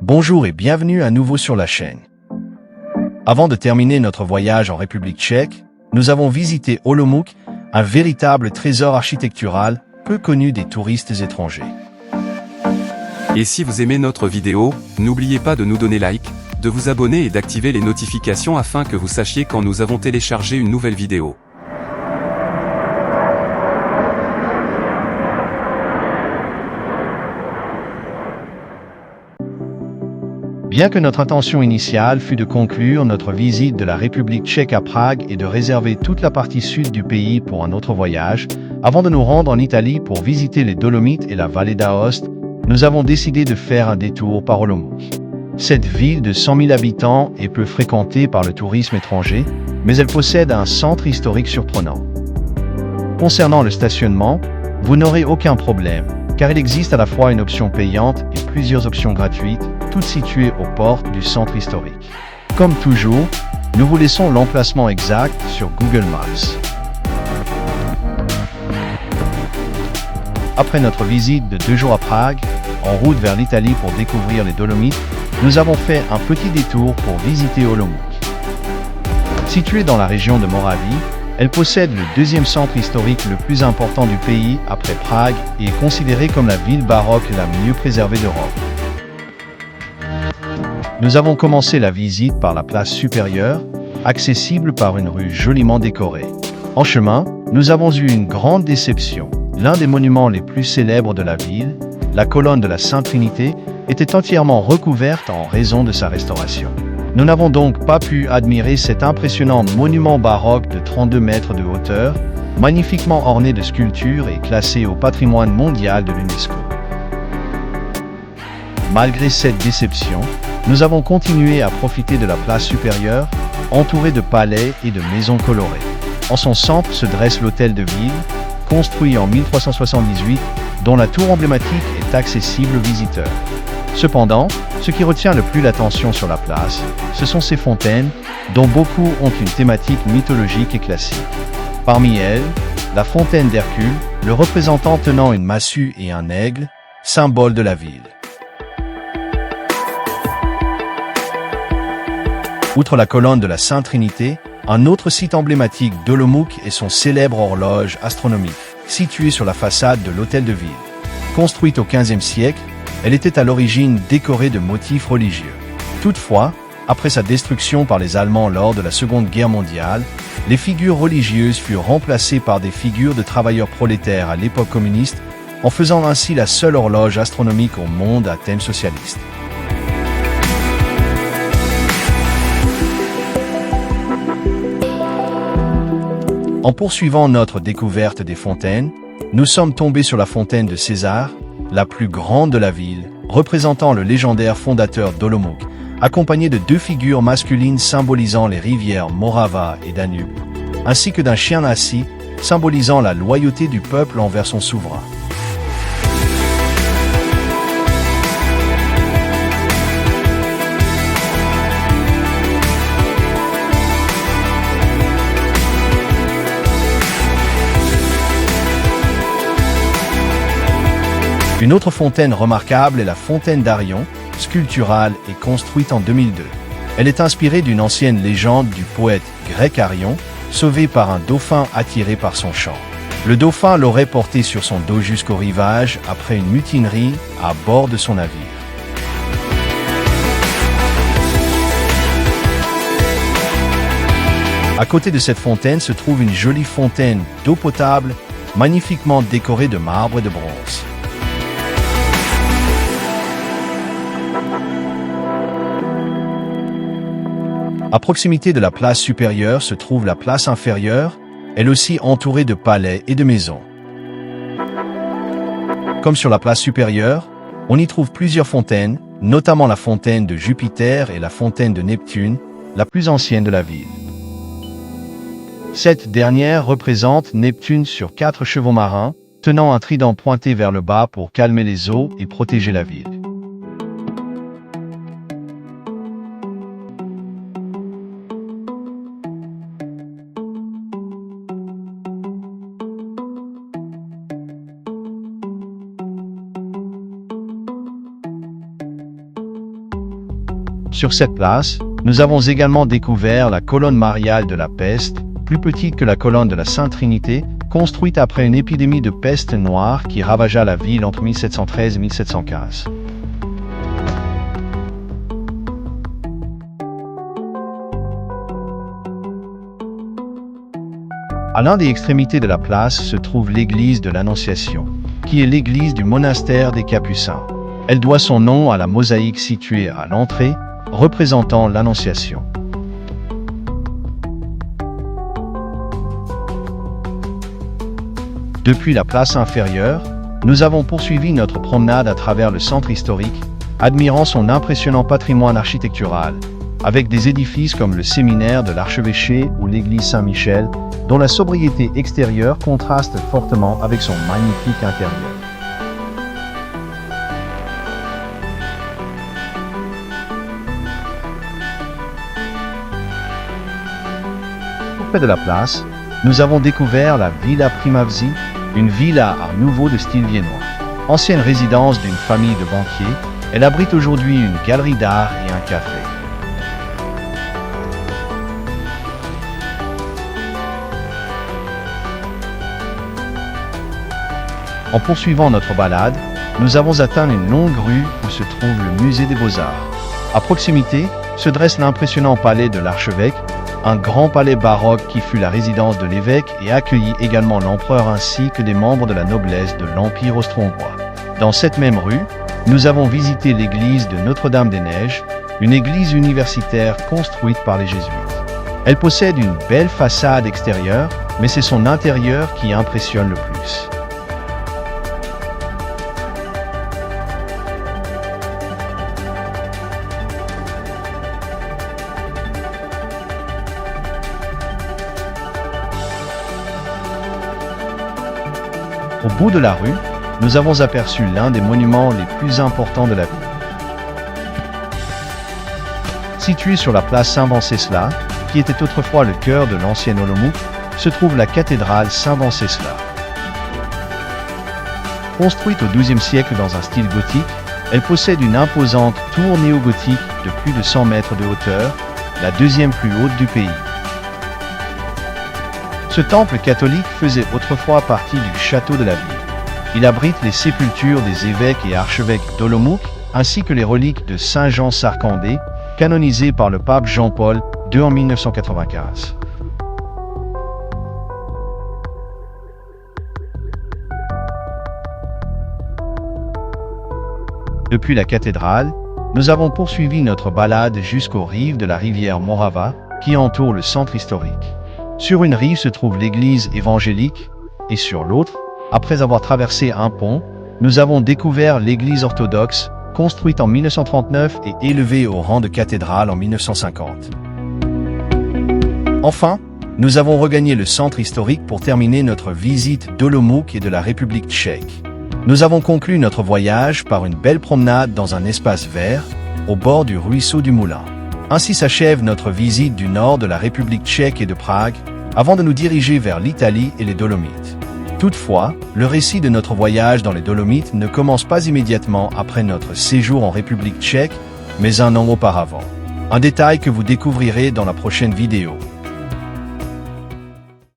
Bonjour et bienvenue à nouveau sur la chaîne. Avant de terminer notre voyage en République tchèque, nous avons visité Olomouc, un véritable trésor architectural peu connu des touristes étrangers. Et si vous aimez notre vidéo, n'oubliez pas de nous donner like, de vous abonner et d'activer les notifications afin que vous sachiez quand nous avons téléchargé une nouvelle vidéo. Bien que notre intention initiale fût de conclure notre visite de la République tchèque à Prague et de réserver toute la partie sud du pays pour un autre voyage, avant de nous rendre en Italie pour visiter les Dolomites et la vallée d'Aoste, nous avons décidé de faire un détour par Olomouc. Cette ville de 100 000 habitants est peu fréquentée par le tourisme étranger, mais elle possède un centre historique surprenant. Concernant le stationnement, vous n'aurez aucun problème, car il existe à la fois une option payante et plusieurs options gratuites, toutes situées aux portes du centre historique. Comme toujours, nous vous laissons l'emplacement exact sur Google Maps. Après notre visite de 2 jours à Prague, en route vers l'Italie pour découvrir les Dolomites, nous avons fait un petit détour pour visiter Olomouc. Située dans la région de Moravie, elle possède le deuxième centre historique le plus important du pays après Prague et est considérée comme la ville baroque la mieux préservée d'Europe. Nous avons commencé la visite par la place supérieure, accessible par une rue joliment décorée. En chemin, nous avons eu une grande déception. L'un des monuments les plus célèbres de la ville, la colonne de la Sainte Trinité, était entièrement recouverte en raison de sa restauration. Nous n'avons donc pas pu admirer cet impressionnant monument baroque de 32 mètres de hauteur, magnifiquement orné de sculptures et classé au patrimoine mondial de l'UNESCO. Malgré cette déception, nous avons continué à profiter de la place supérieure, entourée de palais et de maisons colorées. En son centre se dresse l'hôtel de ville, construit en 1378, dont la tour emblématique est accessible aux visiteurs. Cependant, ce qui retient le plus l'attention sur la place, ce sont ces fontaines, dont beaucoup ont une thématique mythologique et classique. Parmi elles, la fontaine d'Hercule, le représentant tenant une massue et un aigle, symbole de la ville. Outre la colonne de la Sainte Trinité, un autre site emblématique d'Olomouc est son célèbre horloge astronomique, située sur la façade de l'hôtel de ville. Construite au XVe siècle, elle était à l'origine décorée de motifs religieux. Toutefois, après sa destruction par les Allemands lors de la Seconde Guerre mondiale, les figures religieuses furent remplacées par des figures de travailleurs prolétaires à l'époque communiste, en faisant ainsi la seule horloge astronomique au monde à thème socialiste. En poursuivant notre découverte des fontaines, nous sommes tombés sur la fontaine de César, la plus grande de la ville, représentant le légendaire fondateur d'Olomouc, accompagné de 2 figures masculines symbolisant les rivières Morava et Danube, ainsi que d'un chien assis, symbolisant la loyauté du peuple envers son souverain. Une autre fontaine remarquable est la fontaine d'Arion, sculpturale et construite en 2002. Elle est inspirée d'une ancienne légende du poète grec Arion, sauvé par un dauphin attiré par son chant. Le dauphin l'aurait porté sur son dos jusqu'au rivage après une mutinerie à bord de son navire. À côté de cette fontaine se trouve une jolie fontaine d'eau potable, magnifiquement décorée de marbre et de bronze. À proximité de la place supérieure se trouve la place inférieure, elle aussi entourée de palais et de maisons. Comme sur la place supérieure, on y trouve plusieurs fontaines, notamment la fontaine de Jupiter et la fontaine de Neptune, la plus ancienne de la ville. Cette dernière représente Neptune sur 4 chevaux marins, tenant un trident pointé vers le bas pour calmer les eaux et protéger la ville. Sur cette place, nous avons également découvert la colonne mariale de la peste, plus petite que la colonne de la Sainte Trinité, construite après une épidémie de peste noire qui ravagea la ville entre 1713 et 1715. À l'un des extrémités de la place se trouve l'église de l'Annonciation, qui est l'église du monastère des Capucins. Elle doit son nom à la mosaïque située à l'entrée, représentant l'Annonciation. Depuis la place inférieure, nous avons poursuivi notre promenade à travers le centre historique, admirant son impressionnant patrimoine architectural, avec des édifices comme le séminaire de l'archevêché ou l'église Saint-Michel, dont la sobriété extérieure contraste fortement avec son magnifique intérieur. Près de la place, nous avons découvert la Villa Primavzi, une villa art nouveau de style viennois. Ancienne résidence d'une famille de banquiers, elle abrite aujourd'hui une galerie d'art et un café. En poursuivant notre balade, nous avons atteint une longue rue où se trouve le musée des Beaux-Arts. À proximité se dresse l'impressionnant palais de l'archevêque, un grand palais baroque qui fut la résidence de l'évêque et accueillit également l'empereur ainsi que des membres de la noblesse de l'Empire austro-hongrois. Dans cette même rue, nous avons visité l'église de Notre-Dame-des-Neiges, une église universitaire construite par les Jésuites. Elle possède une belle façade extérieure, mais c'est son intérieur qui impressionne le plus. Au bout de la rue, nous avons aperçu l'un des monuments les plus importants de la ville. Situé sur la place Saint-Venceslas, qui était autrefois le cœur de l'ancienne Olomouc, se trouve la cathédrale Saint-Venceslas. Construite au XIIe siècle dans un style gothique, elle possède une imposante tour néo-gothique de plus de 100 mètres de hauteur, la deuxième plus haute du pays. Ce temple catholique faisait autrefois partie du château de la ville. Il abrite les sépultures des évêques et archevêques d'Olomouc, ainsi que les reliques de Saint Jean Sarcandé, canonisé par le pape Jean-Paul II en 1995. Depuis la cathédrale, nous avons poursuivi notre balade jusqu'aux rives de la rivière Morava, qui entoure le centre historique. Sur une rive se trouve l'église évangélique, et sur l'autre, après avoir traversé un pont, nous avons découvert l'église orthodoxe, construite en 1939 et élevée au rang de cathédrale en 1950. Enfin, nous avons regagné le centre historique pour terminer notre visite d'Olomouc et de la République tchèque. Nous avons conclu notre voyage par une belle promenade dans un espace vert, au bord du ruisseau du Moulin. Ainsi s'achève notre visite du nord de la République tchèque et de Prague, avant de nous diriger vers l'Italie et les Dolomites. Toutefois, le récit de notre voyage dans les Dolomites ne commence pas immédiatement après notre séjour en République tchèque, mais un an auparavant. Un détail que vous découvrirez dans la prochaine vidéo.